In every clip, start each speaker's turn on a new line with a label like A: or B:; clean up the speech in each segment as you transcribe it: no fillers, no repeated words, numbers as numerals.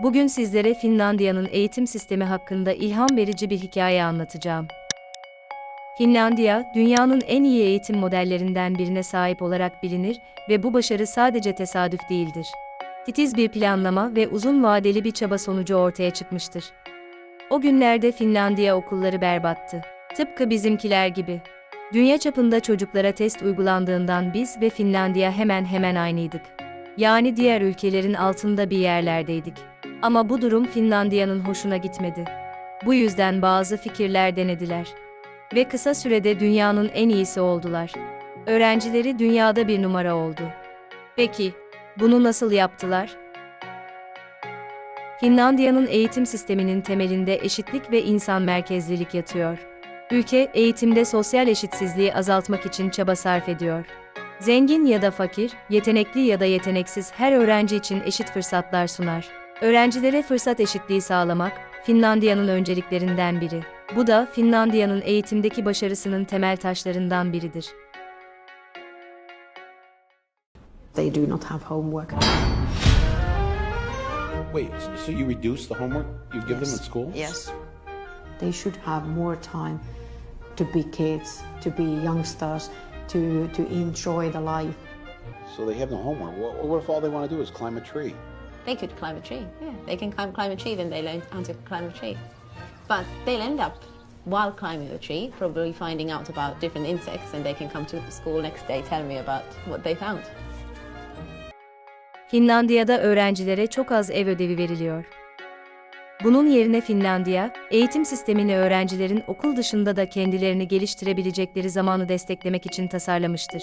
A: Bugün sizlere Finlandiya'nın eğitim sistemi hakkında ilham verici bir hikaye anlatacağım. Finlandiya, dünyanın en iyi eğitim modellerinden birine sahip olarak bilinir ve bu başarı sadece tesadüf değildir. Titiz bir planlama ve uzun vadeli bir çaba sonucu ortaya çıkmıştır. O günlerde Finlandiya okulları berbattı. Tıpkı bizimkiler gibi. Dünya çapında çocuklara test uygulandığından biz ve Finlandiya hemen hemen aynıydık. Yani diğer ülkelerin altında bir yerlerdeydik. Ama bu durum Finlandiya'nın hoşuna gitmedi. Bu yüzden bazı fikirler denediler. Ve kısa sürede dünyanın en iyisi oldular. Öğrencileri dünyada bir numara oldu. Peki, bunu nasıl yaptılar? Finlandiya'nın eğitim sisteminin temelinde eşitlik ve insan merkezlilik yatıyor. Ülke, eğitimde sosyal eşitsizliği azaltmak için çaba sarf ediyor. Zengin ya da fakir, yetenekli ya da yeteneksiz her öğrenci için eşit fırsatlar sunar. Öğrencilere fırsat eşitliği sağlamak, Finlandiya'nın önceliklerinden biri. Bu da Finlandiya'nın eğitimdeki başarısının temel taşlarından biridir.
B: They do not have homework.
C: Wait, so you reduce the homework you give them at school?
B: Yes. They should have more time to be kids, to be youngsters, to enjoy the life.
C: So they have no homework. What if all they want to do is climb a tree?
D: They could climb a tree, yeah. They can climb a tree, then they learn how to climb a tree. But they'll end up, while climbing the tree, probably finding out about different insects, and they can come to school next day telling me about what they found.
A: Finlandiya'da öğrencilere çok az ev ödevi veriliyor. Bunun yerine Finlandiya, eğitim sistemini öğrencilerin okul dışında da kendilerini geliştirebilecekleri zamanı desteklemek için tasarlamıştır.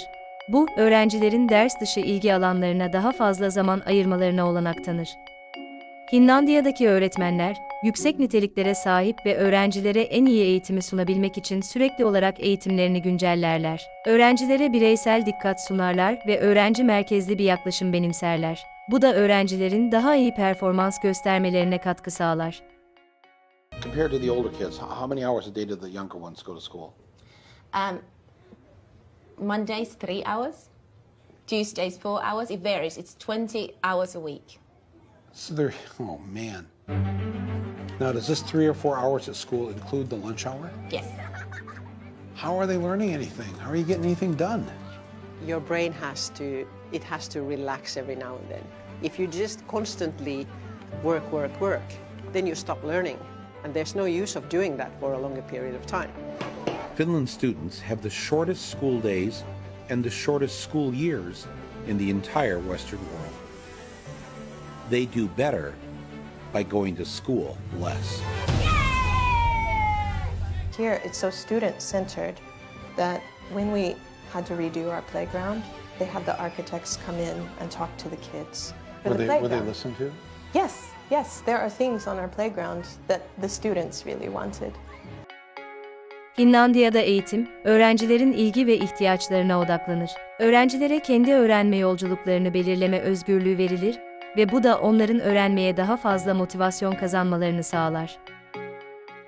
A: Bu, öğrencilerin ders dışı ilgi alanlarına daha fazla zaman ayırmalarına olanak tanır. Finlandiya'daki öğretmenler, yüksek niteliklere sahip ve öğrencilere en iyi eğitimi sunabilmek için sürekli olarak eğitimlerini güncellerler. Öğrencilere bireysel dikkat sunarlar ve öğrenci merkezli bir yaklaşım benimserler. Bu da öğrencilerin daha iyi performans göstermelerine katkı sağlar.
C: Compared to the older kids, how many hours a day do the younger ones go to school?
D: Mondays 3 hours, Tuesdays 4 hours. It varies. It's 20 hours a week.
C: So they're, oh man. Now, does this 3 or 4 hours at school include the lunch hour?
D: Yes.
C: How are they learning anything? How are you getting anything done?
E: Your brain has to relax every now and then. If you just constantly work, then you stop learning. And there's no use of doing that for a longer period of time.
F: Finland students have the shortest school days and the shortest school years in the entire Western world. They do better by going to school less.
G: Here, it's so student-centered that when we had to redo our playground, they had the architects come in and talk to the kids.
C: Were they listened to?
G: Yes, there are things on our playground that the students really wanted.
A: Finlandiya'da eğitim, öğrencilerin ilgi ve ihtiyaçlarına odaklanır. Öğrencilere kendi öğrenme yolculuklarını belirleme özgürlüğü verilir ve bu da onların öğrenmeye daha fazla motivasyon kazanmalarını sağlar.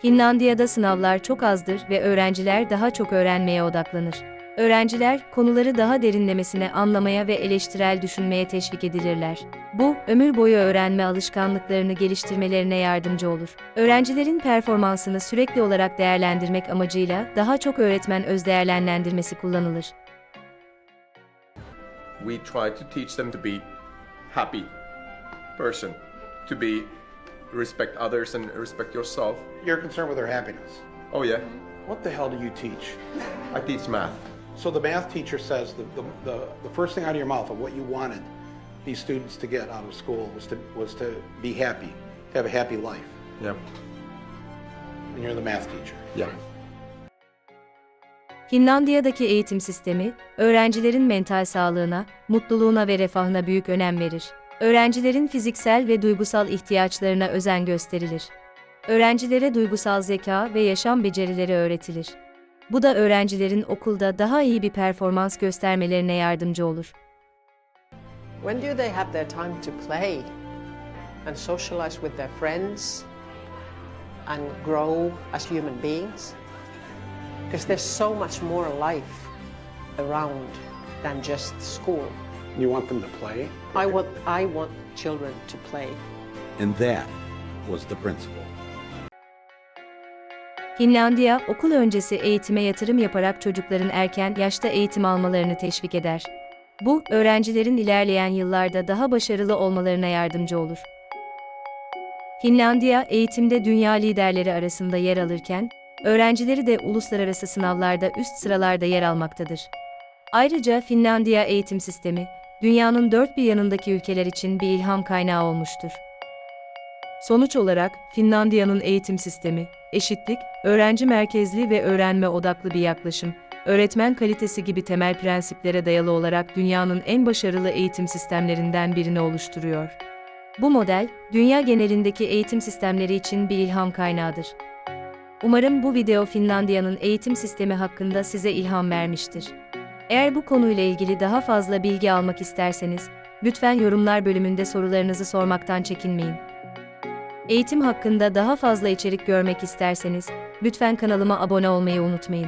A: Finlandiya'da sınavlar çok azdır ve öğrenciler daha çok öğrenmeye odaklanır. Öğrenciler, konuları daha derinlemesine anlamaya ve eleştirel düşünmeye teşvik edilirler. Bu, ömür boyu öğrenme alışkanlıklarını geliştirmelerine yardımcı olur. Öğrencilerin performansını sürekli olarak değerlendirmek amacıyla daha çok öğretmen özdeğerlendirmesi kullanılır.
H: We try to teach them to be happy person, to be respect others and respect yourself.
C: You're concerned with their happiness.
H: Oh yeah,
C: What the hell do you teach?
H: I teach math.
C: So the math teacher says the first thing out of your mouth of what you wanted these students to get out of school was to be happy, to have a happy life.
H: Yeah,
C: And you're the math teacher.
H: yeah.
A: Finlandiya'daki eğitim sistemi, öğrencilerin mental sağlığına, mutluluğuna ve refahına büyük önem verir. Öğrencilerin fiziksel ve duygusal ihtiyaçlarına özen gösterilir. Öğrencilere duygusal zeka ve yaşam becerileri öğretilir. Bu da öğrencilerin okulda daha iyi bir performans göstermelerine yardımcı olur.
E: When do they have their time to play and socialize with their friends and grow as human beings? Because there's so much more life around than just school.
C: You want them to play?
E: I want children to play
F: And that was the principle.
A: Finlandiya, okul öncesi eğitime yatırım yaparak çocukların erken yaşta eğitim almalarını teşvik eder. Bu, öğrencilerin ilerleyen yıllarda daha başarılı olmalarına yardımcı olur. Finlandiya, eğitimde dünya liderleri arasında yer alırken, öğrencileri de uluslararası sınavlarda üst sıralarda yer almaktadır. Ayrıca Finlandiya eğitim sistemi, dünyanın dört bir yanındaki ülkeler için bir ilham kaynağı olmuştur. Sonuç olarak, Finlandiya'nın eğitim sistemi, eşitlik, öğrenci merkezli ve öğrenme odaklı bir yaklaşım, öğretmen kalitesi gibi temel prensiplere dayalı olarak dünyanın en başarılı eğitim sistemlerinden birini oluşturuyor. Bu model, dünya genelindeki eğitim sistemleri için bir ilham kaynağıdır. Umarım bu video Finlandiya'nın eğitim sistemi hakkında size ilham vermiştir. Eğer bu konuyla ilgili daha fazla bilgi almak isterseniz, lütfen yorumlar bölümünde sorularınızı sormaktan çekinmeyin. Eğitim hakkında daha fazla içerik görmek isterseniz, lütfen kanalıma abone olmayı unutmayın.